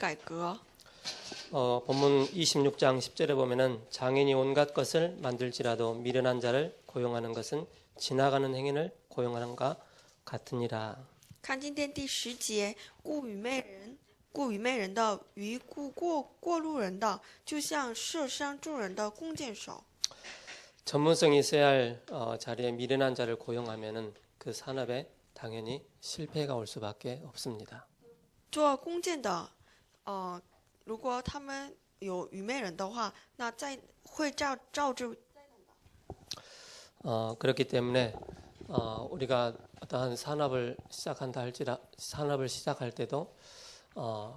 改革。 본문 26장 10절에 보면은 장인이 온갖 것을 만들지라도 미련한 자를 고용하는 것은 지나가는 행인을 고용하는가 같으니라. 看今天第10节，雇愚昧人的与雇过路人的，就像射伤众人的弓箭手。 전문성이 있어야 할 자리에 미련한 자를 고용하면은 그 산업에 당연히 실패가 올 수밖에 없습니다. 做弓箭的，如果他们有愚昧人的話，那會造就。 그렇기 때문에 우리가 어떠한 산업을 시작할 때도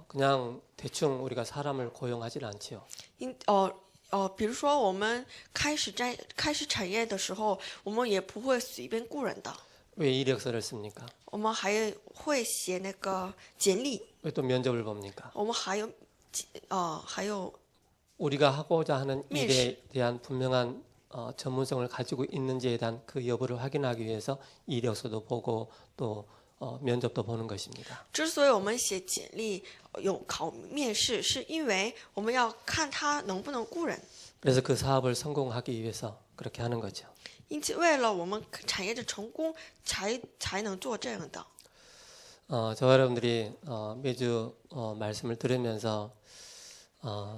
그냥 대충 우리가 사람을 고용하지 않지요. 比如说我们开始产业的时候，我们也不会随便雇人的。 왜 이력서를 씁니까? 我们还会写那个简历。 왜 또 면접을 봅니까? 我们还有 우리가 하고자 하는 일에 대한 분명한 전문성을 가지고 있는지에 대한 그 여부를 확인하기 위해서 이력서도 보고 또 면접도 보는 것입니다. 之所以我们写简历有考面试，是因为我们要看他能不能雇人。 그래서 그 사업을 성공하기 위해서 그렇게 하는 거죠. 因此，为了我们产业的成功，才能做这样的。 저와 여러분들이 매주 말씀을 들으면서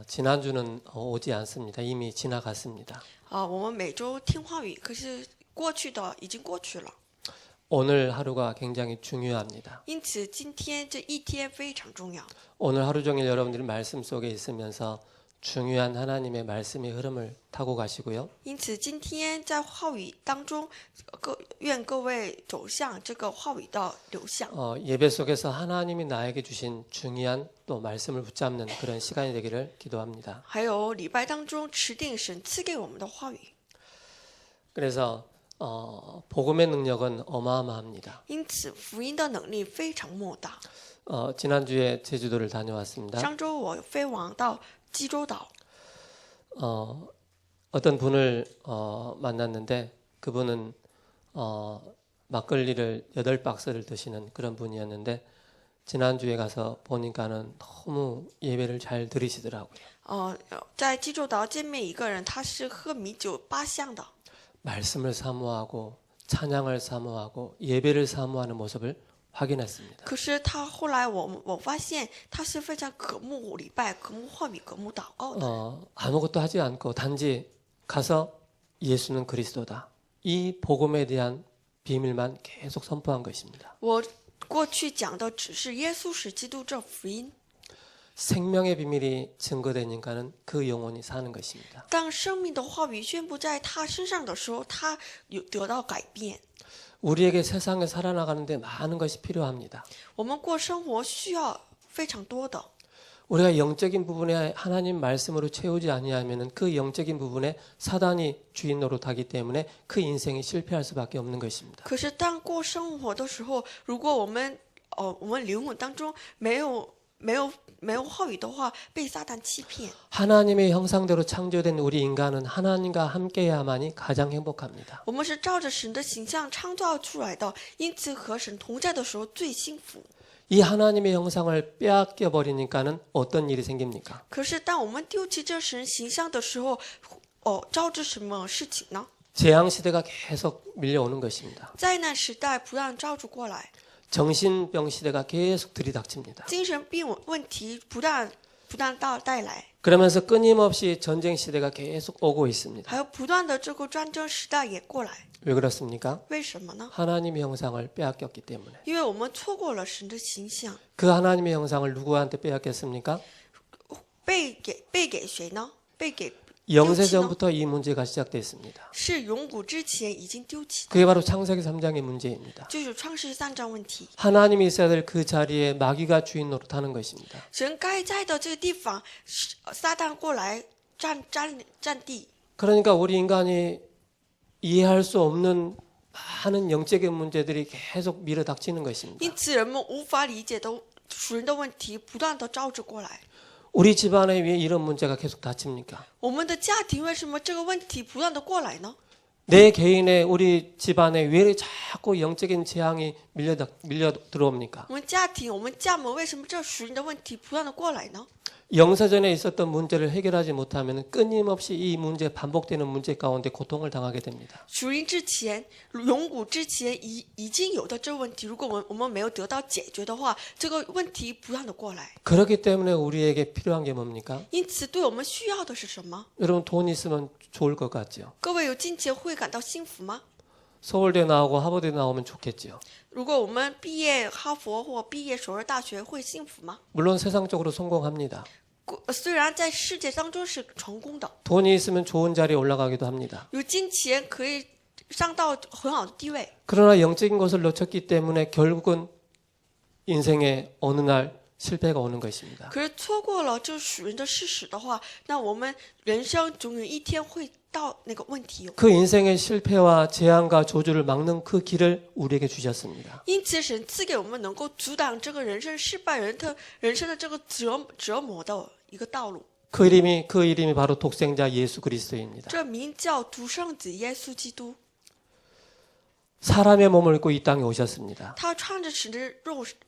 지난주는 오지 않습니다. 이미 지나갔습니다. 我们每周听话语，可是过去的已经过去了。 오늘 하루가 굉장히 중요합니다. 因此，今天这一天非常重要。 오늘 하루 종일 여러분들이 말씀 속에 있으면서 중요한 하나님의 말씀의 흐름을 타고 가시고요. 因此，今天在话语当中，愿各位走向这个话语的流向。 예배 속에서 하나님이 나에게 주신 중요한 또 말씀을 붙잡는 그런 시간이 되기를 기도합니다. 还有礼拜当中持定神赐给我们的话语。 그래서 복음의 능력은 어마어마합니다. 因此，福音的能力非常莫大。 지난주에 제주도를 다녀왔습니다. 上周我飞往到济州岛， 어떤 분을 만났는데 그분은 막걸리를 8박스를 드시는 그런 분이었는데 지난주에 가서 보니까는 너무 예배를 잘 드리시더라고요. 在济州岛见面一个人，他是喝米酒8箱的。 말씀을 사모하고 찬양을 사모하고 예배를 사모하는 모습을 확인했습니다. 可是他后来我发现他是非常渴慕礼拜、渴慕话语、渴慕祷告的。 아무것도 하지 않고 단지 가서 예수는 그리스도다. 이 복음에 대한 비밀만 계속 선포한 것입니다. 我过去讲的只是耶稣是基督这福音。 생명의 비밀이 증거되니까는 그 영혼이 사는 것입니다. 当生命的话语宣布在他身上的时候，他有得到改变。 우리에게 세상에 살아나가는데 많은 것이 필요합니다. 我们过生活需要非常多的。 우리가 영적인 부분에 하나님 말씀으로 채우지 아니하면은 그 영적인 부분에 사단이 주인 노릇하기 때문에 그 인생이 실패할 수밖에 없는 것입니다. 可是当过生活的时候，如果我们灵魂当中没有话语的话，被撒旦欺骗。 하나님의 형상대로 창조된 우리 인간은 하나님과 함께해야만이 가장 행복합니다. 我们是照着神的形象创造出来的，因此和神同在的时候最幸福。 이 하나님의 형상을 빼앗겨 버리니까는 어떤 일이 생깁니까? 可是当我们丢弃这神形象的时候，招致什么事情呢？ 재앙 시대가 계속 밀려오는 것입니다. 灾难时代不断招致过来， 정신병 시대가 계속 들이닥칩니다. 精神病问题不断带来， 그러면서 끊임없이 전쟁 시대가 계속 오고 있습니다. 还有不断的这个战争时代也过来。 왜 그렇습니까? 为什么呢？ 하나님의 형상을 빼앗겼기 때문에. 因为我们错过了神的形象， 그 하나님의 형상을 누구한테 빼앗겼습니까? 被给谁呢？被给 영세전부터 이 문제가 시작됐습니다. 是永古之前已经丢弃的， 그게 바로 창세기 3장의 문제입니다. 就是创世3章问题。 하나님이 있어야 될 그 자리에 마귀가 주인 노릇하는 것입니다. 神该在的这个地方，撒旦过来占地。 그러니까 우리 인간이 이해할 수 없는 많은 영적인 문제들이 계속 밀어닥치는 것입니다. 因此，人们无法理解的属人的问题不断的招致过来。 우리 집안에 왜 이런 문제가 계속 닥칩니까? 我们的家庭为什么这个问题不断的过来呢？ 내 개인의 우리 집안에 왜 자꾸 영적인 재앙이 밀려 들어옵니까? 我们家庭，我们家门为什么这属灵的问题不断的过来呢？ 영사전에 있었던 문제를 해결하지 못하면 끊임없이 이 문제 반복되는 문제 가운데 고통을 당하게 됩니다. 属灵之前，永古之前已经有的这个问题，如果我们没有得到解决的话，这个问题不断的过来。 그렇기 때문에 우리에게 필요한 게 뭡니까? 因此，对我们需要的是什么？ 여러분 돈 있으면 좋을 것 같죠? 各位有金钱会感到幸福吗？ 서울대 나오고 하버드 나오면 좋겠죠. 如果我们毕业哈佛或毕业首尔大学会幸福吗？ 물론 세상적으로 성공합니다. 虽然在世界当中是成功的， 돈이 있으면 좋은 자리에 올라가기도 합니다. 有金钱可以上到很好的地位。 그러나 영적인 것을 놓쳤기 때문에 결국은 인생의 어느 날 실패가 오는 것입니다. 可是错过了这属灵的事实的话，那我们人生总有一天会到那个问题。 그 인생의 실패와 재앙과 저주를 막는 그 길을 우리에게 주셨습니다. 因此，神赐给我们能够阻挡这个人生失败人生的这个折磨的一个道路。 그 이름이 바로 독생자 예수 그리스도입니다. 这名叫独生子耶稣基督， 사람의 몸을 입고 이 땅에 오셨습니다. 他穿着神的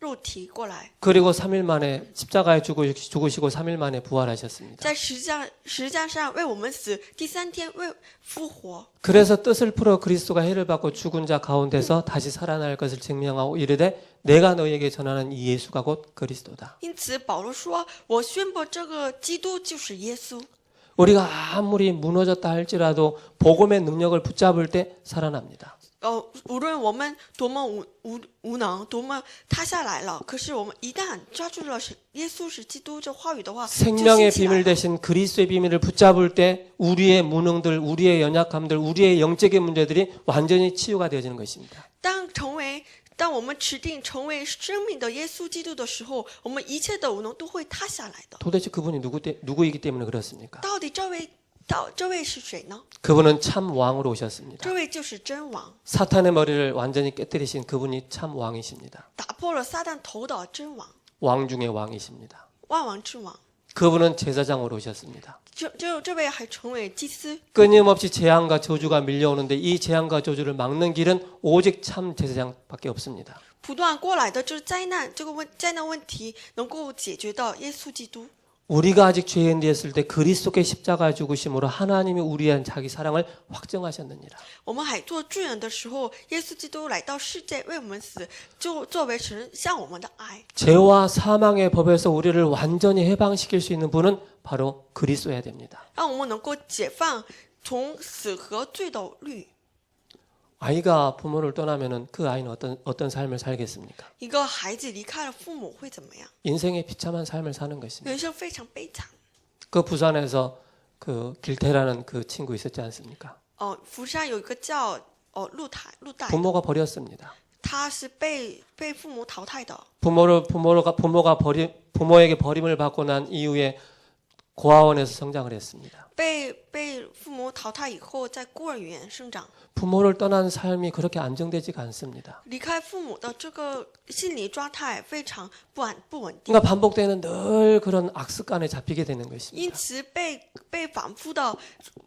肉体过来， 그리고 3일 만에 십자가에 죽으시고 3일 만에 부활하셨습니다. 在十字架上为我们死，第三天为复活。 그래서 뜻을 풀어 그리스도가 해를 받고 죽은 자 가운데서 다시 살아날 것을 증명하고 이르되 내가 너희에게 전하는 이 예수가 곧 그리스도다. 因此，保罗说：“我宣布这个基督就是耶稣。 우리가 아무리 무너졌다 할지라도 복음의 능력을 붙잡을 때 살아납니다. 无论我们多么无能，多么塌下来了，可是我们一旦抓住了耶稣是基督这话语的话， 생명의 就兴起来 비밀 了。 대신 그리스도의 비밀을 붙잡을 때 우리의 무능들, 우리의 연약함들, 우리의 영적인 문제들이 완전히 치유가 되어지는 것입니다. 当我们持定成为生命的耶稣基督的时候，我们一切的无能都会塌下来的。 도대체 그분이 누구이기 때문에 그렇습니까? 到底这位是谁呢？ 그분은 참 왕으로 오셨습니다. 这位就是真王， 사탄의 머리를 완전히 깨뜨리신 그분이 참 왕이십니다. 打破了撒旦头的真王， 왕 중의 왕이십니다. 万王之王。 그분은 제사장으로 오셨습니다. 这位还成为祭司， 끊임없이 재앙과 저주가 밀려오는데 이 재앙과 저주를 막는 길은 오직 참 제사장밖에 없습니다. 不断过来的就是灾难，灾难问题能够解决的耶稣基督。 우리가 아직 죄인 되었을 때 그리스도께 십자가에 죽으심으로 하나님이 우리에 대한 자기 사랑을 확정하셨느니라. 我们还做罪人的时候，耶稣基督来到世界为我们死，就作为神向我们的爱。 죄와 사망의 법에서 우리를 완전히 해방시킬 수 있는 분은 바로 그리스도여야 됩니다. 让我们能够解放从死和罪的律。 아이가 부모를 떠나면은 그 아이는 어떤 삶을 살겠습니까? 一个孩子离开了父母会怎么样？ 인생의 비참한 삶을 사는 것입니다. 人生非常悲惨。 그 부산에서 그 길태라는 그 친구 있었지 않습니까? 福山有一个叫陆代， 부모가 버렸습니다. 他是被父母淘汰的。 부모에게 버림을 받고 난 이후에 고아원에서 성장을 했습니다. 被父母淘汰以后，在孤儿院生长。 부모를 떠난 삶이 그렇게 안정되지가 않습니다. 离开父母的这个心理状态非常不稳定， 그러니까 반복되는 늘 그런 악습관에 잡히게 되는 因 것입니다. 此被反复的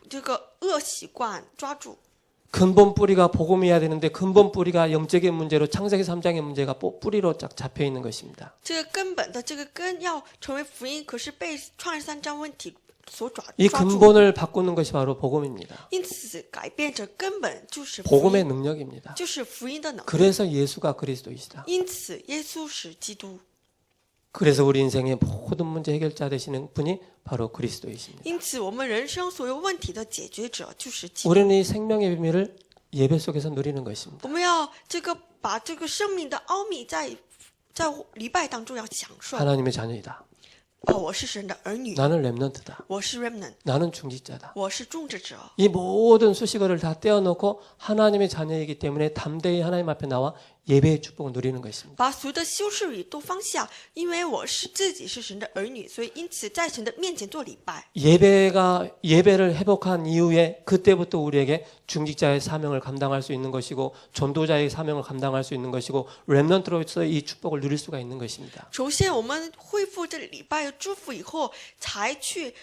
这个恶习惯抓住。 근본 뿌리가 복음이어야 되는데 근본 뿌리가 영적인 문제로 창세기 3장의 문제가 뿌리로 쫙 잡혀 있는 것입니다. 这个根本的这个根要成为福音，可是被创世3章问题所抓 이 住。 근본을 바꾸는 것이 바로 복음입니다. 因此，改变这根本就是福 복음의 音， 능력입니다. 就是福音的能力。 그래서 예수가 그리스도이시다. 因此，耶稣是基督。 그래서 우리 인생의 모든 문제 해결자 되시는 분이 바로 그리스도이십니다. 因此，我们人生所有问题的解决者就是基督。 우리는 이 생명의 비밀을 예배 속에서 누리는 것입니다. 我们要把这个生命的奥秘在礼拜当中要享受。 하나님의 자녀이다. 我是神的儿女， 나는 렘넌트다. 我是 remnant， 나는 중직자다. 我是种植者。 이 모든 수식어를 다 떼어놓고 하나님의 자녀이기 때문에 담대히 하나님 앞에 나와 예배의 축복을 누리는 것입니다. 把所有的修饰语都放下，因为我自己是神的儿女，所以因此在神的面前做礼拜。 예배를 회복한 이후에 그때부터 우리에게 중직자의 사명을 감당할 수 있는 것이고 전도자의 사명을 감당할 수 있는 것이고 렘넌트로서 이 축복을 누릴 수가 있는 것입니다. 首先，我们恢复这礼拜的祝福以后，才去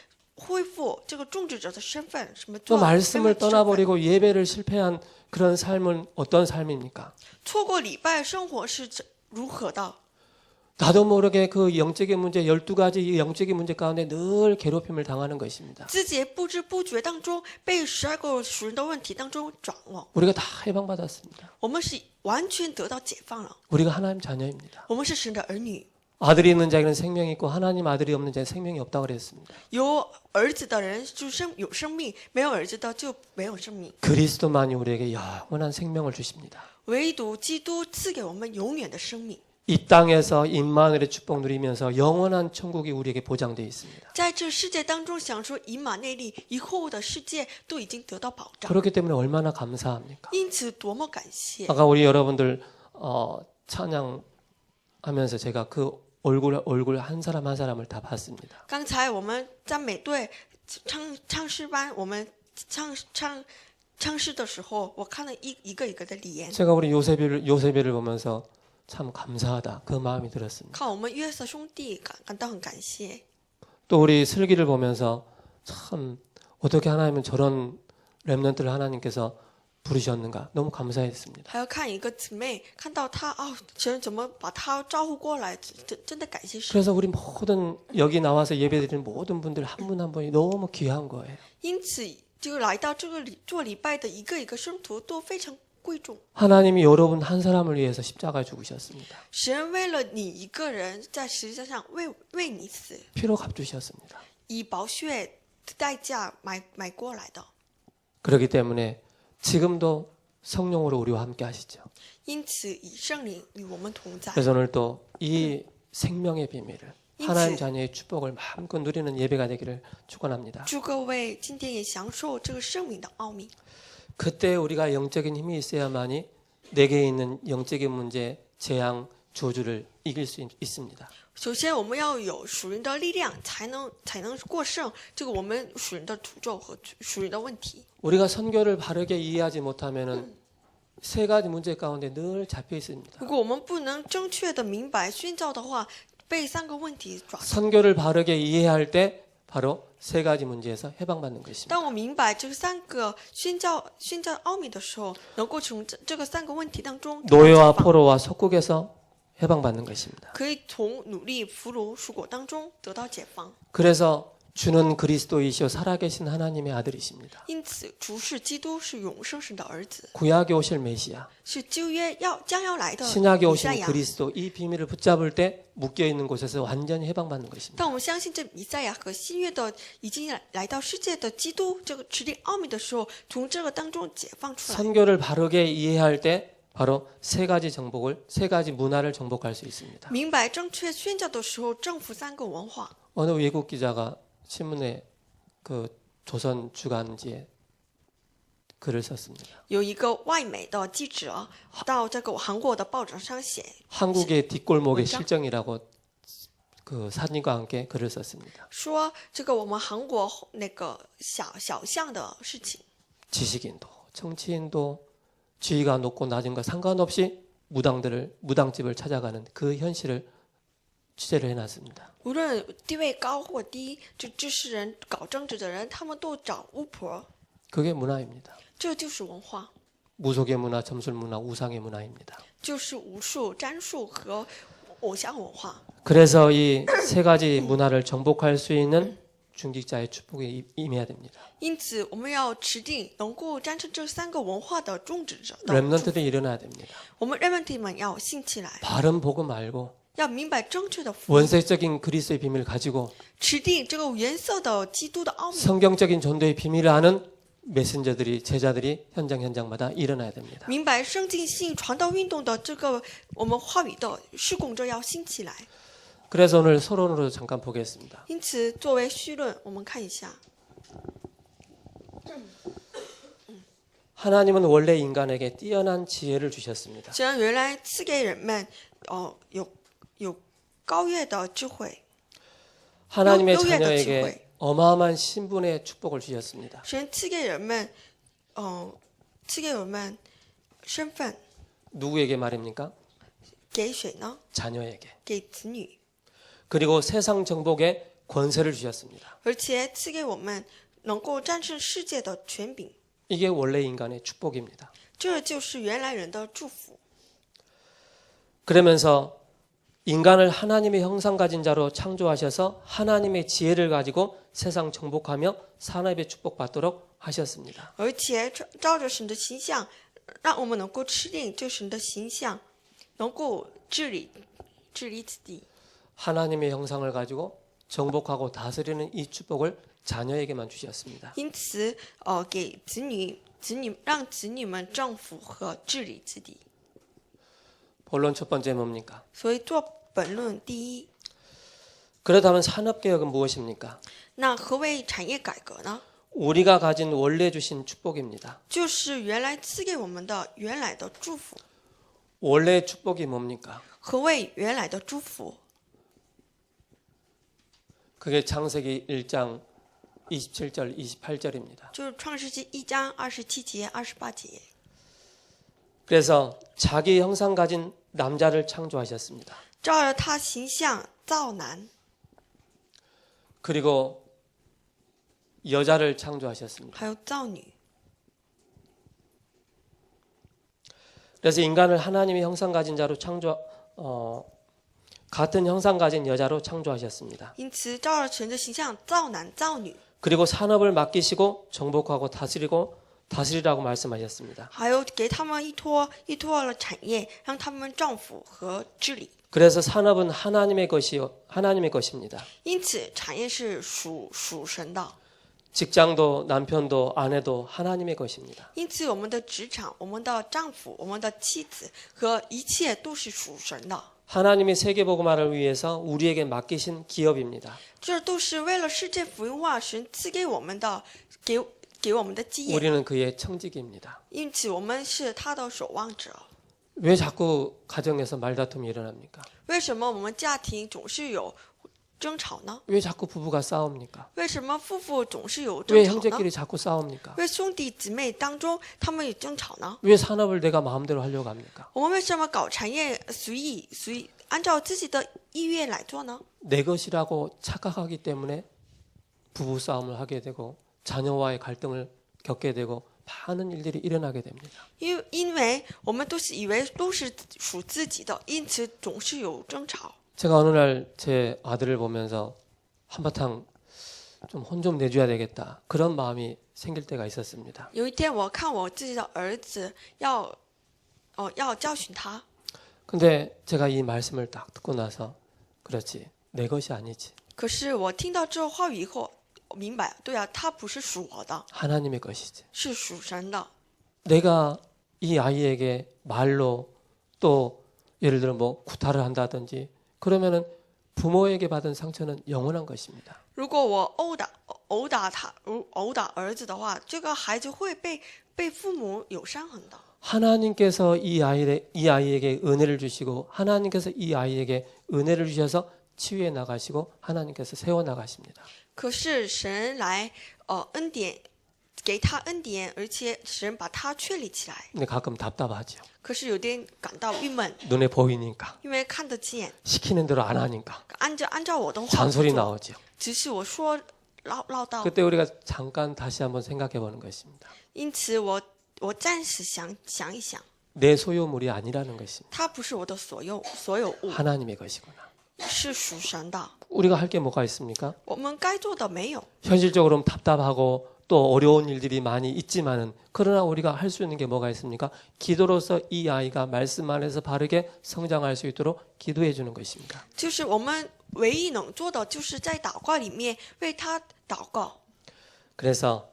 恢复这个种植者的身份，什么 또 做 말씀을 身份 떠나버리고 예배를 실패한 그런 삶은 어떤 삶입니까? 错过礼拜生活是如何的？ 나도 모르게 그 영적인 문제 12가지 영적인 문제 가운데 늘 괴롭힘을 당하는 것입니다. 自己不知不觉当中被12个属人的问题当中掌握， 우리가 다 해방받았습니다. 我们是完全得到解放了， 우리가 하나님 자녀입니다. 我们是神的儿女。 아들이 있는 자에게는 생명이 있고 하나님 아들이 없는 자에게는 생명이 없다고 그랬습니다. 有儿子的人就有生命，没有儿子的就没有生命。 그리스도만이 우리에게 영원한 생명을 주십니다. 唯独基督赐给我们永远的生命， 이 땅에서 임마누엘의 축복 누리면서 영원한 천국이 우리에게 보장되어 있습니다. 在这世界当中享受以马内利以后的世界都已经得到保障， 그렇기 때문에 얼마나 감사합니까? 因此多么感谢！ 아까 우리 여러분들 찬양하면서 제가 그 얼굴 한 사람 한 사람을 다 봤습니다. 刚才我们赞美队唱诗班，我们唱诗的时候，我看了一个一个的脸， 제가 우리 요셉이를 보면서 참 감사하다 그 마음이 들었습니다. 看我们约瑟兄弟感到很感谢。 또 우리 슬기를 보면서 참 어떻게 하나님은 저런 렘넌트를 하나님께서 부르셨는가 너무 감사했습니다. 还要看一个姊妹，看到她神怎么把她招呼过来，真的感谢神。 그래서 우리 모든 여기 나와서 예배드리는 모든 분들 한 분 한 분이 너무 귀한 거예요. 因此，就来到这个做礼拜的一个一个圣徒都非常贵重。 하나님이 여러분 한 사람을 위해서 십자가에 죽으셨습니다. 神为了你一个人，在十字架上为你死， 피로 갚주셨습니다. 以宝血的代价买过来的。 그렇기 때문에 지금도 성령으로 우리와 함께 하시죠. 因此，以圣灵与我们同在。 그래서 오늘 또 이 생명의 비밀을 하나님 자녀의 축복을 마음껏 누리는 예배가 되기를 축원합니다. 祝各位今天也享受这个圣灵的奥秘。 그때 우리가 영적인 힘이 있어야만이 내게 있는 영적인 문제, 재앙, 저주를 이길 수 있습니다. 首先，我们要有属灵的力量，才能过胜这个我们属灵的诅咒和属灵的问题。 우리가 선교를 바르게 이해하지 못하면은 세 가지 문제 가운데 늘 잡혀 있습니다. 如果我们不能正确的明白宣教的话，被3个问题抓住。 선교를 바르게 이해할 때 바로 세 가지 문제에서 해방받는 것입니다. 当我明白这3个宣教奥秘的时候，能够从这个3个问题当中得到 노예와 解放， 포로와 속국에서 해방받는 것입니다. 可以从奴隶、俘虏、属国当中得到解放。 그래서 주는 그리스도이시오 살아계신 하나님의 아들이십니다. 因此，主是基督，是永生神的儿子， 구약에 오실 메시아, 是旧约将要来的 신약에 弥赛 오신 亚。 그리스도 이 비밀을 붙잡을 때 묶여 있는 곳에서 완전히 해방받는 것입니다. 当我们相信这弥赛亚和新约的已经来到世界的基督这个持定奥秘的时候，从这个当中解放出来。 선교를 바르게 이해할 때 바로 세 가지 문화를 정복할 수 있습니다. 明白正确宣教的时候，征服3个文化。 어느 외국 기자가 신문에 그 조선 주간지에 글을 썼습니다. 有一个外美的记者到这个韩国的报纸上写， 한국의 뒷골목의 원장? 실정이라고 그 사진과 함께 글을 썼습니다. 说这个我们韩国那个小巷的事情。 지식인도 정치인도 지위가 높고 낮은과 상관없이 무당집을 찾아가는 그 현실을 취재를 해놨습니다. 无论地位高或低，这知识人、搞政治的人，他们都找巫婆， 그게 문화입니다. 这就是文化， 무속의 문화, 점술 문화, 우상의 문화입니다. 就是武术、占术和偶像文化。 그래서 이 세 가지 문화를 정복할 수 있는 중직자의 축복에 임해야 됩니다. 因此，我们要持定能够战胜这3个文化的种植者的。 렘넌트들이 일어나야 됩니다. 我们人们们要兴起来， 바른 복음 알고 要明白正确的福音， 원색적인 그리스도의 비밀을 가지고 持定这个原色的基督的奥秘。 성경적인 전도의 비밀을 아는 제자들이 현장마다 일어나야 됩니다. 明白圣经性传道运动的这个我们话语的施工者要兴起来。 그래서 오늘 서론으로 잠깐 보겠습니다. 因此，作为绪论，我们看一下， 하나님은 원래 인간에게 뛰어난 지혜를 주셨습니다. 神原来赐给人们有高越的智慧， 하나님의优越的智 자녀에게 慧。 어마어마한 신분의 축복을 주셨습니다. 神赐给人们身份， 누구에게 말입니까? 给谁呢？ 자녀에게. 给子女。 그리고 세상 정복에 권세를 주셨습니다. 而且赐给我们能够战胜世界的权柄。 이게 원래 인간의 축복입니다. 这就是原来人的祝福。 그러면서 인간을 하나님의 형상 가진 자로 창조하셔서 하나님의 지혜를 가지고 세상 정복하며 산업에 축복받도록 하셨습니다. 而且照着神的形象，让我们能够吃定这神的形象，能够治理自己。 하나님의 형상을 가지고 정복하고 다스리는 이 축복을 자녀에게만 주셨습니다. 因此，给让子女们政府和治理自己。 본론 첫 번째 뭡니까? 所以做本论第一， 그렇다면 산업개혁은 무엇입니까? 那何谓产业改革呢？ 우리가 가진 원래 주신 축복입니다. 就是原来赐给我们的原来的祝福。 원래 축복이 뭡니까? 何谓原来的祝福？ 그게 창세기 1장 27절 28절입니다. 就是创世纪1章27节、28节。 그래서 자기 형상 가진 남자를 창조하셨습니다. 照着他形象造男， 그리고 여자를 창조하셨습니다. 还有造女。 그래서 인간을 하나님의 형상 가진 자로 같은 형상 가진 여자로 창조하셨습니다. 因此，照着神的形象造男造女， 그리고 산업을 맡기시고 정복하고 다스리라고 말씀하셨습니다. 还有给他们依托了产业，让他们政府和治理。 그래서 산업은 하나님의 것입니다. 因此，产业是属神的。 직장도 남편도 아내도 하나님의 것입니다. 因此，我们的职场、我们的丈夫、我们的妻子和一切都是属神的。 하나님의 세계복음화를 위해서 우리에게 맡기신 기업입니다. 这都是为了世界福音化，神赐给我们的，给我们的基业。 우리는 그의 청지기입니다. 因此，我们是他的守望者。 왜 자꾸 가정에서 말다툼이 일어납니까? 为什么我们家庭总是有争吵呢？ 왜 자꾸 부부가 싸웁니까? 为什么夫妇总是有 왜 争吵呢？ 형제끼리 자꾸 싸웁니까? 为兄弟姊妹当中他们有争吵呢？ 왜 산업을 내가 마음대로 하려고 합니까? 我们为什么搞产业随意按照自己的意愿来做呢？ 내 것이라고 착각하기 때문에 부부 싸움을 하게 되고 자녀와의 갈등을 겪게 되고 많은 일들이 일어나게 됩니다. 因为我们都是以为都是属自己的，因此总是有争吵。 제가 어느 날 제 아들을 보면서 한바탕 좀 혼 좀 내줘야 되겠다 그런 마음이 생길 때가 있었습니다. 有一天，我看我自己的儿子要教训他， 근데 제가 이 말씀을 딱 듣고 나서 그렇지 내 것이 아니지 可是我听到这话语以后，我明白，对啊，他不是属我的， 하나님의 것이지 是属神的。 내가 이 아이에게 말로 또 예를 들어 뭐 구타를 한다든지 그러면은 부모에게 받은 상처는 영원한 것입니다. 如果我殴打儿子的话，这个孩子会被父母有伤痕的。 하나님께서 이 아이에게 은혜를 주시고 하나님께서 이 아이에게 은혜를 주셔서 치유해 나가시고 하나님께서 세워 나가십니다. 可是神来恩典，给他恩典，而且神把他确立起来。 근데 가끔 답답하죠. 可是有点感到郁闷， 눈에 보이니까 因为看得见， 시키는 대로 안 하니까 按照我的话 잔소리 做， 나오죠. 只是我说唠叨。 그때 우리가 잠깐 다시 한번 생각해 보는 것입니다. 因此我暂时想一想， 내 소유물이 아니라는 것입니다. 它不是我的所有物， 하나님의 것이구나. 是属神的。 우리가 할 게 뭐가 있습니까? 我们该做的没有， 현실적으로는 답답하고 또 어려운 일들이 많이 있지만은 그러나 우리가 할 수 있는 게 뭐가 있습니까? 기도로서 이 아이가 말씀 안에서 바르게 성장할 수 있도록 기도해 주는 것입니다. 就是我们唯一能做的，就是在祷告里面为他祷告。 그래서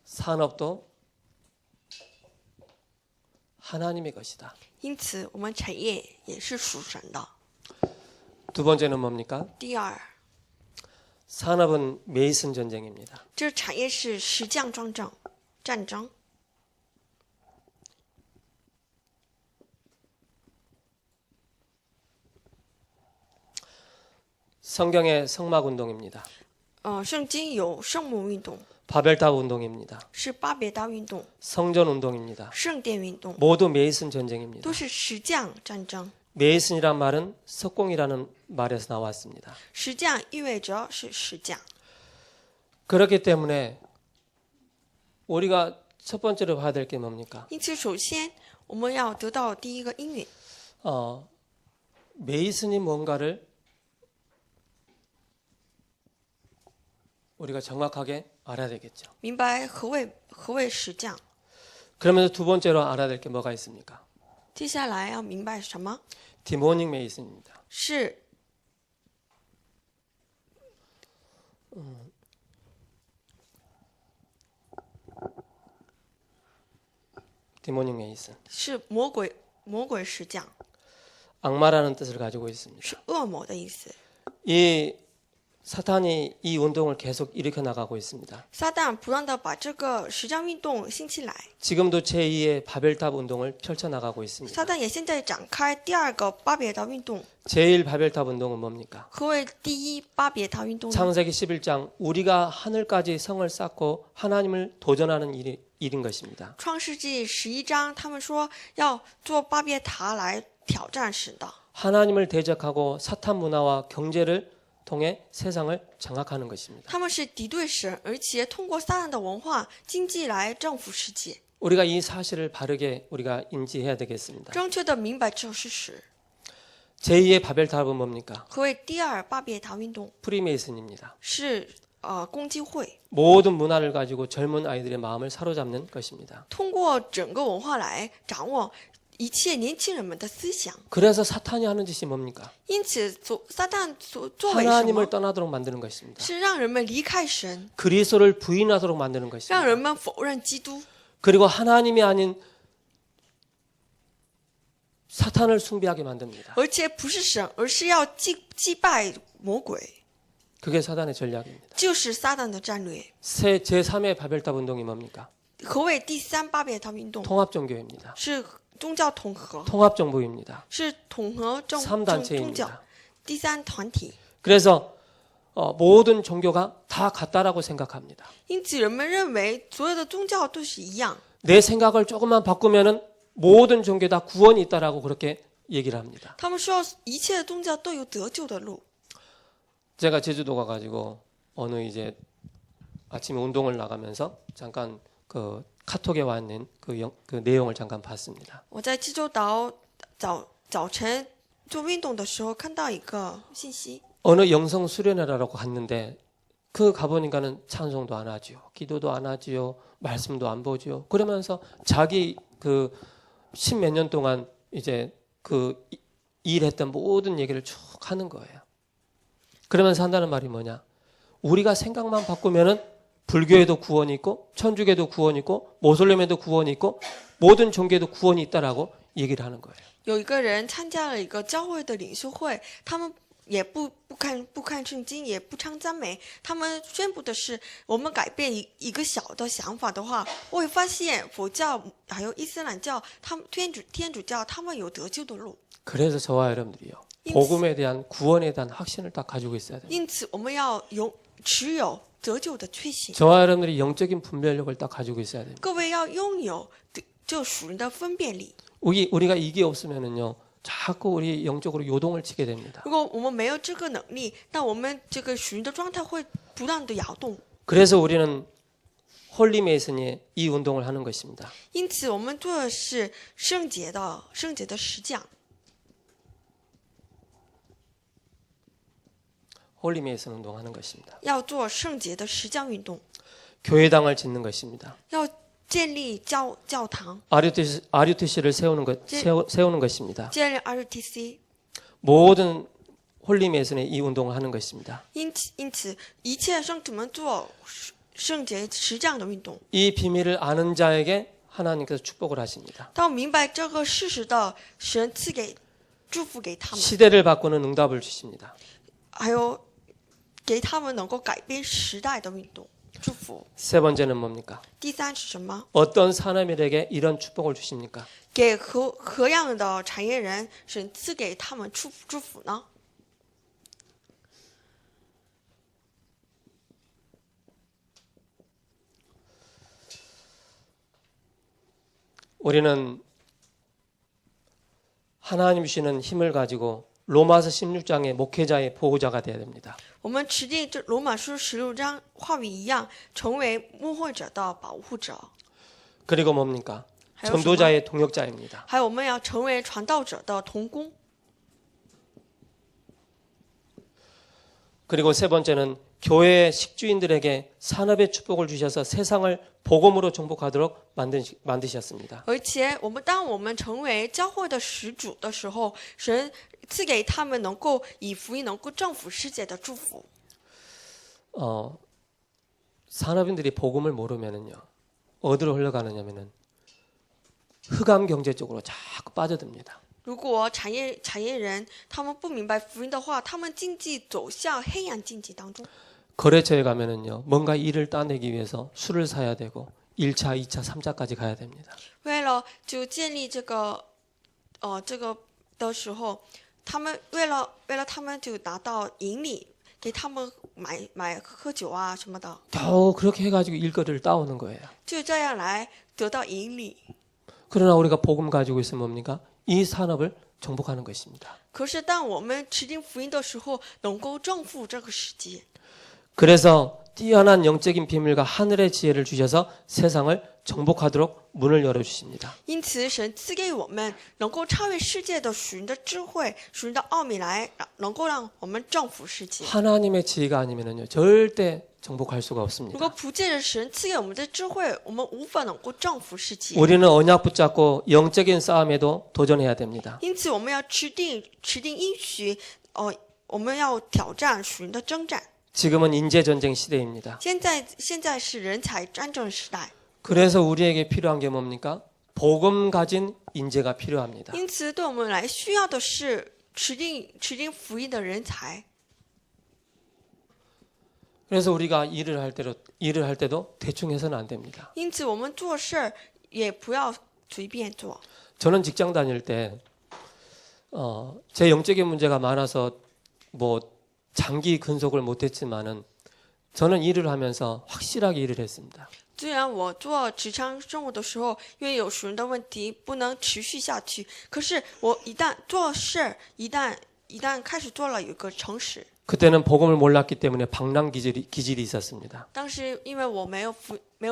산업도 하나님의 것이다. 因此，我们产业也是属神的。 두 번째는 뭡니까? 第二， 산업은 메이슨 전쟁입니다. 这产业是石匠战争。 성경의 성막 운동입니다. 圣经有圣母运动， 바벨탑 운동입니다. 是巴别塔运动、 성전 운동입니다. 圣殿运动， 모두 메이슨 전쟁입니다. 都是石匠战争。 메이슨이란 말은 석공이라는 말에서 나왔습니다. 石匠意味着是石匠， 그렇기 때문에 우리가 첫 번째로 봐야 될 게 뭡니까? 因此首先我们要得到第一个因允， 메이슨이 뭔가를 우리가 정확하게 알아야 되겠죠. 明白何谓石匠。 그러면서 두 번째로 알아야 될 게 뭐가 있습니까? 接下来要明白什么？ 디모닉 메이슨입니다. 是 디모닉 메이슨. 是魔鬼石匠， 악마라는 뜻을 가지고 있습니다. 是恶魔的意思。 이 사탄이 이 운동을 계속 일으켜 나가고 있습니다. 撒旦不断的把这个石匠运动兴起来， 지금도 제2의 바벨탑 운동을 펼쳐 나가고 있습니다. 撒旦也现在展开第二个巴别塔运动。 제1 바벨탑 운동은 뭡니까? 何谓第一巴别塔运动呢？ 창세기 11장 우리가 하늘까지 성을 쌓고 하나님을 도전하는 일인 것입니다. 创世纪11章，他们说要做巴别塔来挑战神的， 하나님을 대적하고 사탄 문화와 경제를 통해 세상을 장악하는 것입니다. 他们是敌对神，而且通过撒旦的文化、经济来征服世界。 우리가 이 사실을 바르게 우리가 인지해야 되겠습니다. 正确的明白这事实。 제2의 바벨탑은 뭡니까? 何谓第二巴别塔运动？ 프리메이슨입니다. 是公祭会， 모든 문화를 가지고 젊은 아이들의 마음을 사로잡는 것입니다. 通过整个文化来掌握一切年轻人们的思想。 그래서 사탄이 하는 짓이 뭡니까? 因此，撒旦所作为什 하나님을 么？ 떠나도록 만드는 것입니다. 是让人们离开神， 그리스도를 부인하도록 만드는 让 것입니다. 人们否认基督， 그리고 하나님이 아닌 사탄을 숭배하게 만듭니다. 而且不是神，而是要祭拜魔鬼， 그게 사탄의 전략입니다. 就是撒旦的战略。 제3의 바벨탑 운동이 뭡니까? 何谓第三巴别塔运动？ 통합종교입니다. 是宗教统合， 통합정부입니다. 是统合宗教。 3단체입니다. 第三团体， 그래서 모든 종교가 다 같다라고 생각합니다. 因此人们认为所有的宗教都是一样。 내 생각을 조금만 바꾸면은 모든 종교 다 구원이 있다라고 그렇게 얘기를 합니다. 他们说一切的宗教都有得救的路。 제가 제주도 가가지고 어느 이제 아침에 운동을 나가면서 잠깐 그 카톡에 와 있는 그 내용을 잠깐 봤습니다. 我在济州岛早晨做运动的时候看到一个信息， 어느 영성 수련회라고 갔는데 그 가보니까는 찬송도 안 하지요, 기도도 안 하지요, 말씀도 안 보지요. 그러면서 자기 그 십몇 년 동안 이제 그 일했던 모든 얘기를 쭉 하는 거예요. 그러면서 한다는 말이 뭐냐? 우리가 생각만 바꾸면은 불교에도 구원이 있고 천주교에도 구원이 있고 모슬렘에도 구원이 있고 모든 종교에도 구원이 있다라고 얘기를 하는 거예요. 有一个人参加了一个教会的领袖会，他们也不看圣经，也不唱赞美，他们宣布的是，我们改变一个小的想法的话，我会发现佛教还有伊斯兰教，他们天主教，他们有得救的路。 그래서 저와 여러분들이요, 복음에 대한 구원에 대한 확신을 딱 가지고 있어야 돼요. 因此，我们要持有得救的确信。 저와 여러분들이 영적인 분별력을 딱 가지고 있어야 됩니다. 各位要拥有就属人的分辨力。 우리가 이게 없으면은요, 자꾸 우리 영적으로 요동을 치게 됩니다. 如果我们没有这个能力，那我们这个属灵的状态会不断的摇动。 그래서 우리는 홀리메이슨이 이 운동을 하는 것입니다. 因此，我们做的是圣洁的石匠。 홀리메이슨 운동하는 것입니다. 要做圣洁的石匠运动， 교회당을 짓는 것입니다. 要建立教堂， RUTC를 세우는 것입니다. 建立 RTC。 모든 홀리메이슨이 이 운동을 하는 것입니다. 因此，一切圣徒们做圣洁石匠的运动。 이 비밀을 아는 자에게 하나님께서 축복을 하십니다. 当明白这个事实的神赐给祝福给他们， 시대를 바꾸는 응답을 주십니다. 还有给他们能够改变时代的运动祝福。 세 번째는 뭡니까? 第三是什么？ 어떤 사람들에게 이런 축복을 주십니까? 给何样的产业人神赐给他们祝福呢？ 네, 우리는 하나님 주시는 힘을 가지고 로마서 16장의 목회자의 보호자가 되어야 됩니다. 我们持定这罗马书16章话语一样，成为牧会者的保护者。 그리고 뭡니까? 还有什么？ 전도자의 동역자입니다. 还有我们要成为传道者的同工。 그리고 세 번째는 교회의 식주인들에게 산업의 축복을 주셔서 세상을 복음으로 정복하도록 만드셨습니다. 而且当我们成为教会的始祖的时候，神赐给他们能够以福音能够征服世界的祝福。 산업인들이 복음을 모르면은요 어디로 흘러가느냐면은 흑암 경제 쪽으로 자꾸 빠져듭니다. 如果产业人他们不明白福音的话，他们经济走向黑暗经济当中。 거래처에 가면은요 뭔가 일을 따내기 위해서 술을 사야 되고 1차, 2차, 3차까지 가야 됩니다. 为了就建立这个的时候，他们为了他们就拿到盈利，给他们买喝酒啊什么的， 겨우 그렇게 해가지고 일거리를 따오는 거예요. 就这样来得到盈利。 그러나 우리가 복음 가지고 있으면 뭡니까? 이 산업을 정복하는 것입니다. 可是当我们持定福音的时候，能够征服这个世界。 그래서 뛰어난 영적인 비밀과 하늘의 지혜를 주셔서 세상을 정복하도록 문을 열어주십니다. 因此，神赐给我们能够超越世界的属灵的智慧、属灵的奥秘来，能够让我们征服世界。 하나님의 지혜가 아니면요 절대 정복할 수가 如 없습니다. 果不借着神赐给我们的智慧，我们无法能够征服世界。 우리는 언약 붙잡고 영적인 싸움에도 도전해야 됩니다. 因此，我们要持定应许，我们要挑战属灵的征战。 지금은 인재 전쟁 시대입니다. 现在是人才战争时代， 그래서 우리에게 필요한 게 뭡니까? 복음 가진 인재가 필요합니다. 因此对我们来需要的是持定福音的人才。 그래서 우리가 일을 할 때도 대충 해서는 안 됩니다. 因此，我们做事儿也不要随便做。 저는 직장 다닐 때 제 영적인 문제가 많아서 뭐 장기 근속을 못했지만은 저는 일을 하면서 확실하게 일을 했습니다. 虽然我做职场生活的时候，因为有属灵的问题不能持续下去，可是我一旦做事，一旦开始做了，有一个诚实。 그때는 복음을 몰랐기 때문에 방랑 기질이 있었습니다. 当时因为我没有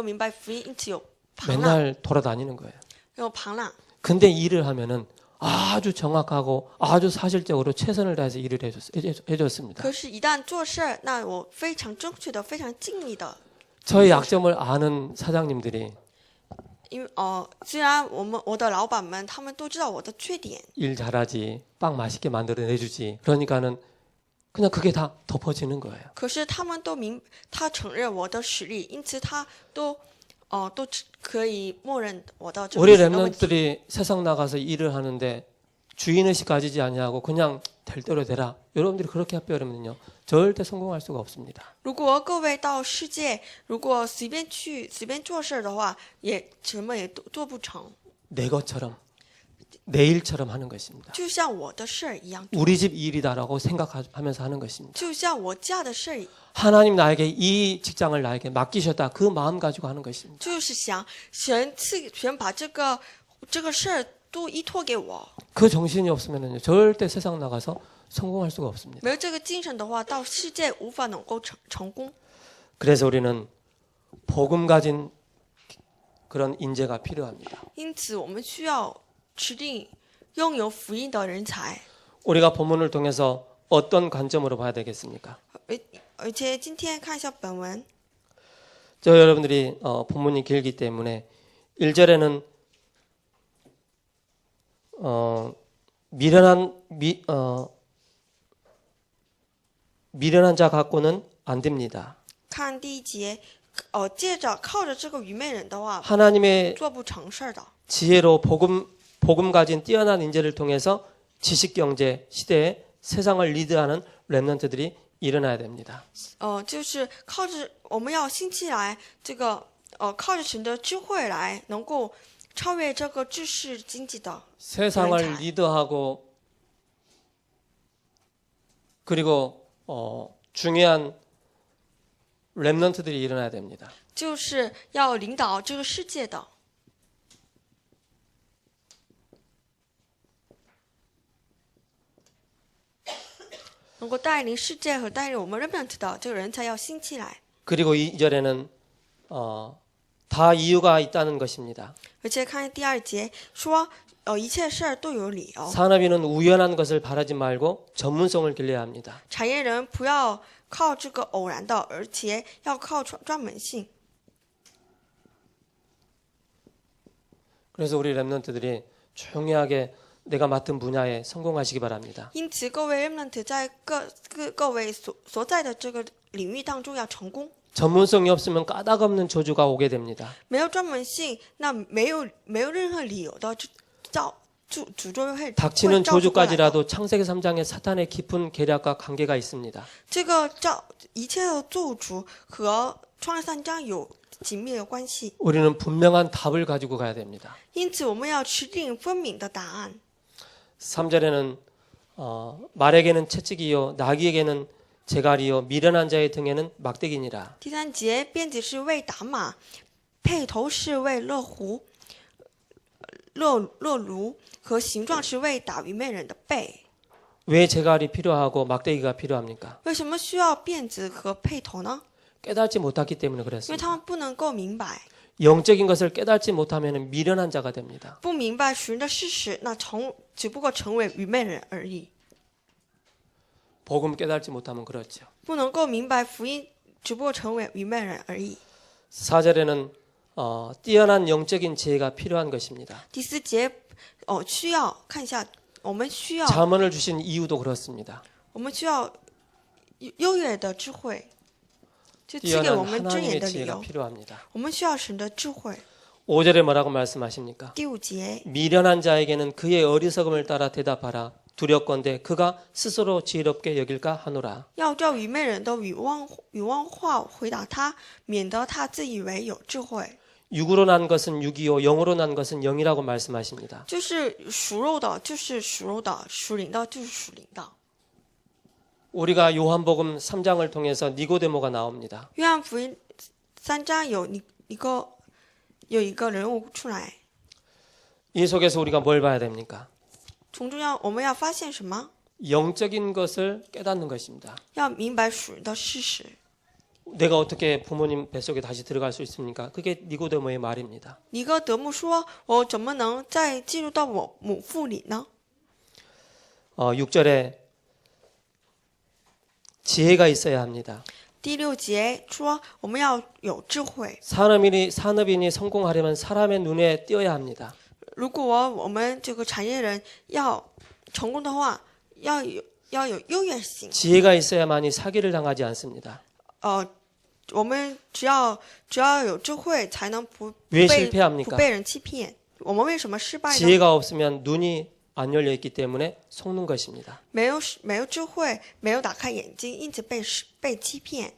明白福音，因此有旁浪， 맨날 돌아다니는 거예요. 有旁浪。 근데 일을 하면은 아주 정확하고 아주 사실적으로 최선을 다해서 일을 해줬습니다. 可是，一旦做事儿，那我非常正确的、非常尽力的。 저의 약점을 아는 사장님들이 因为虽然我的老板们他们都知道我的缺点， 일 잘하지, 빵 맛있게 만들어 내주지. 그러니까는 그냥 그게 다 덮어지는 거예요. 可是他们他承认我的实力，因此他都可以默认我的这个 우리 问题。 랩런트들이 세상 나가서 일을 하는데 주인의식 가지지 아니하고 그냥 될 대로 되라. 여러분들이 그렇게 합병하면요 절대 성공할 수가 없습니다. 如果各位到世界，如果随便做事儿的话，也什么也做不成， 내 것처럼 내 일처럼 하는 것입니다. 就像我的事儿一样， 우리 집 일이다라고 생각하면서 하는 것입니다. 就像我家的事儿， 하나님 나에게 이 직장을 나에게 맡기셨다. 그 마음 가지고 하는 것입니다. 就是想神把这个事儿都依托给我。 그 정신이 없으면요 절대 세상 나가서 성공할 수가 없습니다. 没有这个精神的话，到世界无法能够成功。 그래서 우리는 복음 가진 그런 인재가 필요합니다. 因此，我们需要持定拥有福音的人才。 우리가 본문을 통해서 어떤 관점으로 봐야 되겠습니까? 而且今天看一下本文， 저 여러분들이 본문이 길기 때문에 1절에는 미련한 자 갖고는 안 됩니다. 看第一节，借着靠着这个愚昧人的话， 하나님의 做不成事儿的。 지혜로 복음 가진 뛰어난 인재를 통해서 지식 경제 시대에 세상을 리드하는 렘넌트들이 일어나야 됩니다. 就是靠着我们要兴起来，靠着神的智慧来，能够超越这个知识经济的 세상을 리드하고 그리고 중요한 렘넌트들이 일어나야 됩니다. 就是要领导这个世界的。能够带领世界和带领我们 remnant 的这个人才要兴起来。 그리고 2절에는 다 이유가 있다는 것입니다. 而且看第2节说，一切事儿都有理由。 산업인은 우연한 것을 바라지 말고 전문성을 길러야 합니다. 产业人不要靠这个偶然的，而且要靠专门性。 그래서 우리 랩런트들이 조용히 하게 내가 맡은 분야에 성공하시기 바랍니다. 因此，各位 remnant 在各位所在的这个领域当中要成功。 전문성이 없으면 까닭없는 저주가 오게 됩니다. 没有专门性，那没有任何理由的诅咒会 닥치는 照出过来的。 저주까지라도 창세기 3장에 사탄의 깊은 계략과 관계가 있습니다. 这个一切的咒诅和创世3章有紧密的关系， 우리는 분명한 답을 가지고 가야 됩니다. 因此我们要持定分明的答案。 3절에는 말에게는 채찍이요 나귀에게는 재갈이요 미련한 자의 등에는 막대기니라. 第3节，鞭子是为打马，辔头是为勒驴，和形状是为打愚昧人的背。 왜 재갈이 필요하고 막대기가 필요합니까? 为什么需要辫子和辔头呢？ 깨닫지 못했기 때문에 因为 그랬습니다. 他们不能够明白， 영적인 것을 깨닫지 못하면 미련한 자가 됩니다. 不明白属灵的事实，那只不过成为愚昧人而已。 복음 깨닫지 못하면 그렇죠. 不能够明白福音，只不过成为愚昧人而已。 4절에는 뛰어난 영적인 지혜가 필요한 것입니다. 第4节，需要看一下，我们需要 잠언을 주신 이유도 그렇습니다. 优越的智慧，就赐给我 뛰어난 们睁眼 하나님의 的理 지혜가 由。 필요합니다. 我们需要神的智慧。 5절에 뭐라고 말씀하십니까? 第5节， 미련한 자에게는 그의 어리석음을 따라 대답하라. 두렵건대 그가 스스로 지혜롭게 여길까 하노라. 要照愚昧人的愚妄话回答他，免得他自以为有智慧。 육으로 난 것은 육이요 영으로 난 것은 영이라고 말씀하십니다. 就是属肉的，就是属肉的；属灵的，就是属灵的。 우리가 요한복음 3장을 통해서 니고데모가 나옵니다. 约翰福音3章有一个人物出来， 이 속에서 우리가 뭘 봐야 됩니까? 从中我们要发现什么？ 영적인 것을 깨닫는 것입니다. 要明白属灵的事实。 내가 어떻게 부모님 뱃속에 다시 들어갈 수 있습니까? 그게 니고데모의 말입니다. 尼哥德慕说：“我怎么能再进入到我母腹里呢？” 6절에 지혜가 있어야 합니다. 第6节说：“我们要有智慧。 산업인이 성공하려면 사람의 눈에 띄어야 합니다. 如果我们这个产业人要成功的话，要有优越性。 지혜가 있어야만이 사기를 당하지 않습니다. 我们只要有智慧，才能不 왜 실패합니까? 被人欺骗。我们为什么失败呢？ 지혜가 없으면 눈이 안 열려 있기 때문에 속는 것입니다. 没有智慧，没有打开眼睛，因此被欺骗。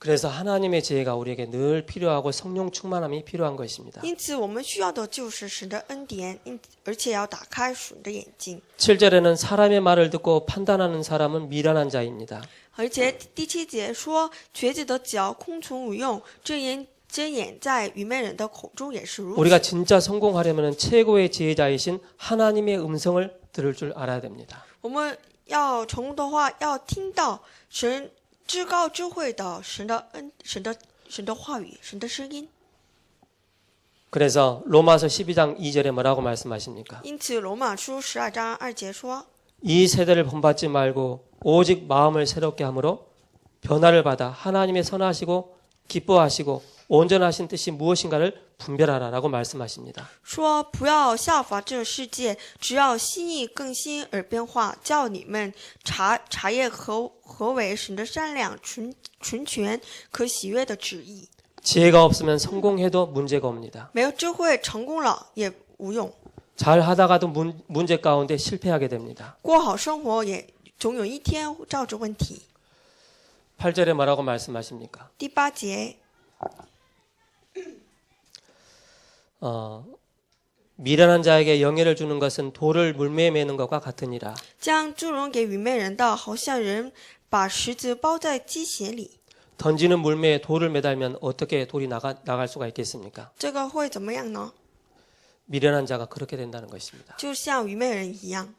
그래서 하나님의 지혜가 우리에게 늘 필요하고 성령 충만함이 필요한 것입니다. 因此，我们需要的就是神的恩典，而且要打开属灵的眼睛。 7절에는 사람의 말을 듣고 판단하는 사람은 미련한 자입니다. 而且第7节说：“瘸子的脚空存无用，睁眼在愚昧人的口中也是如此。” 우리가 진짜 성공하려면 최고의 지혜자이신 하나님의 음성을 들을 줄 알아야 됩니다. 我们要成功的话，要听到神至高智慧的神的话语，神的声音。 그래서 로마서 12장 2절에 뭐라고 말씀하십니까? 因此，罗马书12章2节说：“ 이 세대를 본받지 말고 오직 마음을 새롭게 함으로 변화를 받아 하나님의 선하시고 기뻐하시고 온전하신 뜻이 무엇인가를 분별하라라고 말씀하십니다. 说不要效法这世界，只要心意更新而变化，叫你们查验何为神的善良、纯全、可喜悦的旨意。 지혜가 없으면 성공해도 문제가 옵니다. 没有智慧，成功了也无用， 잘 하다가도 문제 가운데 실패하게 됩니다. 过好生活也总有一天照着问题。 8절에 뭐라고 말씀하십니까? 第8节， 미련한 자에게 영예를 주는 것은 돌을 물매에 매는 것과 같으니라. 将祝融给愚昧人的，好像人把石子包在鸡血里， 던지는 물매에 돌을 매달면 어떻게 돌이 나갈 수가 있겠습니까? 这个会怎么样呢？ 미련한 자가 그렇게 된다는 것입니다. 就像愚昧人一样。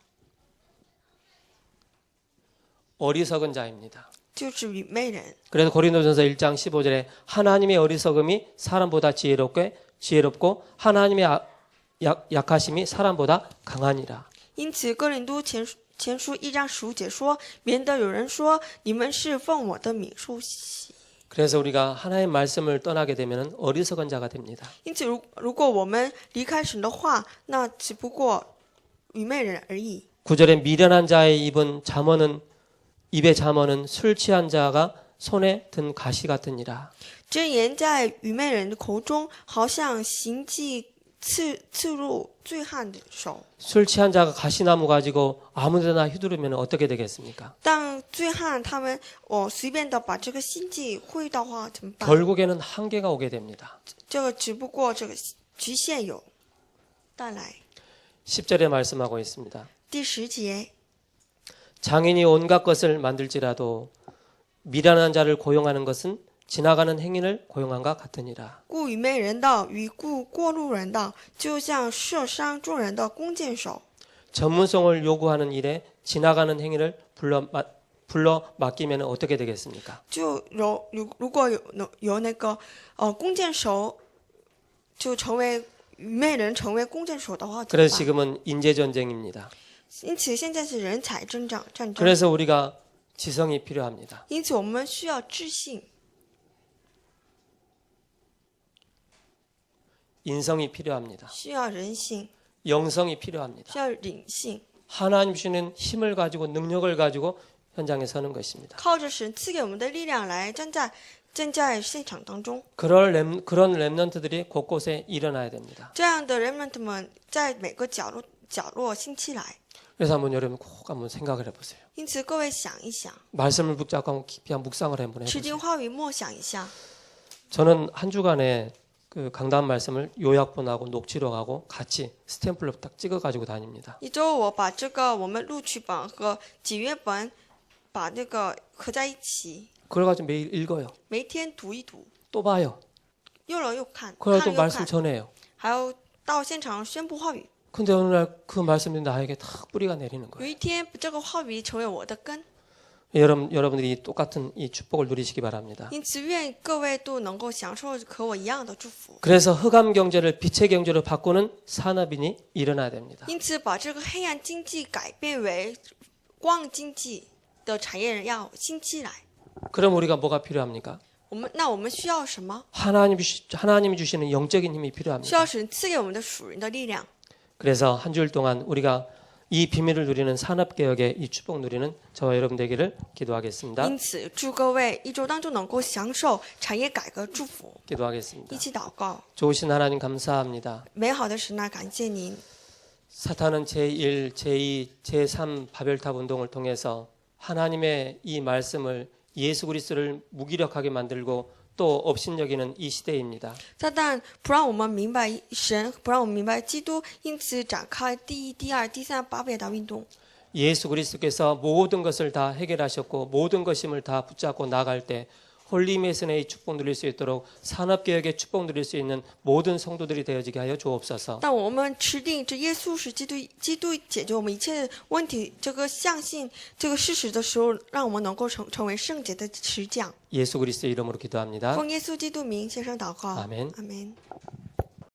어리석은 자입니다. 就是愚昧人。 그래서 고린도전서 1장 15절에 하나님의 어리석음이 사람보다 지혜롭고 하나님의 약하심이 사람보다 강하니라. 因此，哥林多前书1章15节说：“免得有人说你们是奉我的名受洗。” 그래서 우리가 하나님의 말씀을 떠나게 되면 어리석은 자가 됩니다. 因此，如果我们离开神的话，那只不过愚昧人而已。 9절에 미련한 자의 입의 잠언은 술 취한 자가 손에 든 가시 같으니라. 箴言在愚昧人的口中，好像行迹刺入醉汉的手。 술 취한 자가 가시나무 가지고 아무데나 휘두르면 어떻게 되겠습니까? 但醉汉他们随便的把这个心计挥的话怎么办？ 결국에는 한계가 오게 됩니다. 这个只不过这个局限有带来。 10절에 말씀하고 있습니다. 第10节， 장인이 온갖 것을 만들지라도 미련한 자를 고용하는 것은 지나가는 행인을 고용한과 같으니라. 故愚昧人道与故过路人道，就像射伤众人的弓箭手。 전문성을 요구하는 일에 지나가는 행인을 불러 맡기면 어떻게 되겠습니까? 就如果有那个弓箭手，就成为愚昧人，成为弓箭手的话，怎么 그래서 办？ 지금은 인재 전쟁입니다. 因此现在是人才战争。 그래서 우리가 지성이 필요합니다. 因此我们需要智性， 인성이 필요합니다. 需要人性， 영성이 필요합니다. 需要灵性， 하나님 주시는 힘을 가지고 능력을 가지고 현장에 서는 것입니다. 靠着神赐给我们的力量来站在现场当中。 그런 렘넌트들이 곳곳에 일어나야 됩니다. 这样的人们们在每个角落兴起来。 그래서 한번 여러분 꼭 한번 생각을 해보세요. 因此，各位想一想， 말씀을 붙잡고 한번 깊이 한번 묵상을 한번 持经 해보세요. 话语默想一下。 저는 한 주간에 그 강단 말씀을 요약본하고 녹취록하고 같이 스탬프로 딱 찍어가지고 다닙니다. 一周我把这个我们录取本和几月本把那个合在一起， 그래가지고 매일 읽어요. 每天读一读， 또 봐요. 用了又看， 그러고 看 또 了又 말씀 看， 전해요. 还有到现场宣布话语。 근데 어느 날 그 말씀이 나에게 탁 뿌리가 내리는 有 거예요. 一天，这个话语成为我的根。 여러분들이 똑같은 이 축복을 누리시기 바랍니다. 因此，愿各位都能够享受和我一样的祝福。 그래서 흑암 경제를 빛의 경제로 바꾸는 산업인이 일어나야 됩니다. 因此，把这个黑暗经济改变为光经济的产业人要兴起来。 그럼 우리가 뭐가 필요합니까? 我们需要什么？ 하나님이 주시는 영적인 힘이 需 필요합니다. 要神赐给我们的属人的力量。 그래서 한 주일 동안 우리가 이 비밀을 누리는 산업개혁의 이 축복 누리는 저와 여러분 되기를 기도하겠습니다. 因此，祝各位一周当中能够享受产业改革祝福。 기도하겠습니다. 一起祷告， 좋으신 하나님 감사합니다. 美好的神啊，感谢您。 사탄은 제1, 제2, 제3 바벨탑 운동을 통해서 하나님의 이 말씀을 예수 그리스도를 무기력하게 만들고 또 업신여기는 이 시대입니다. 撒旦不让我们明白神，不让我们明白基督，因此展开第一、第二、第三巴别塔运动。 예수 그리스도께서 모든 것을 다 해결하셨고 모든 것임을 다 붙잡고 나갈 때 홀리메슨의 축복 누릴 수 있도록 산업개혁의 축복 누릴 수 있는 모든 성도들이 되어지게 하여 주옵소서. 但我们持定这耶稣是基督解决我们一切问题，这个相信这个事实的时候，让我们能够成为圣洁的持匠。 예수 그리스도의 이름으로 기도합니다. 奉耶稣基督名献上祷告， 아멘. 阿门。